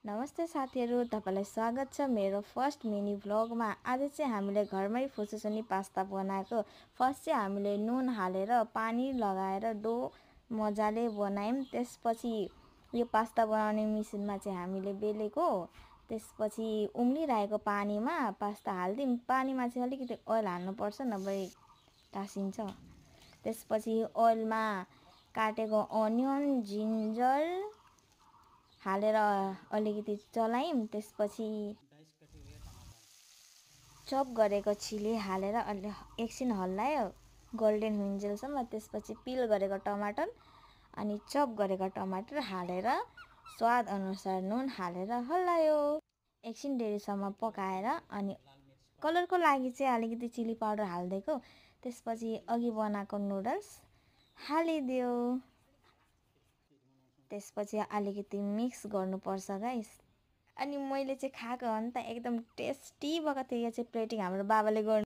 नमस्ते साथीहरु, तपाईलाई स्वागत छ मेरो फर्स्ट मिनी भ्लगमा। आज चाहिँ हामीले घरमै फुसुसुनी पास्ता बनाएको। फर्स्ट चाहिँ हामीले नुन हालेर पानी लगाएर डो मजाले बनायौं। त्यसपछि यो पास्ता बनाउने मेसिनमा चाहिँ हामीले बेलेको। त्यसपछि उम्लिरहेको पानीमा पास्ता हाल्दियौं। पानीमा चाहिँ अलिकति ओइल हाल्नुपर्छ नभए टासिन्छ। त्यसपछि ओइलमा काटेको अनियन, जिन्जर हालेर अलिकति चलायौं। त्यसपछि चप गरेको चिली हालेर अलि एकछिन हल्लायो गोल्डन हुन्जेलसम्म। त्यसपछि पिल गरेको टमाटर अनि चप गरेको टमाटर हालेर स्वाद अनुसार नुन हालेर हल्लायो। एकछिन डेरीसम्म पकाएर अनि कलरको लागि चाहिँ अलिकति चिली पाउडर हाल्दिएको। त्यसपछि अघि बनाएको नुडल्स हालिदियो। त्यसपछि अलिकति मिक्स गर्नुपर्छ गाइस। अनि मैले चाहिँ खाएको हो नि त एकदम टेस्टी भएको थियो। यो चाहिँ प्लेटिङ हाम्रो बाबाले गर्नु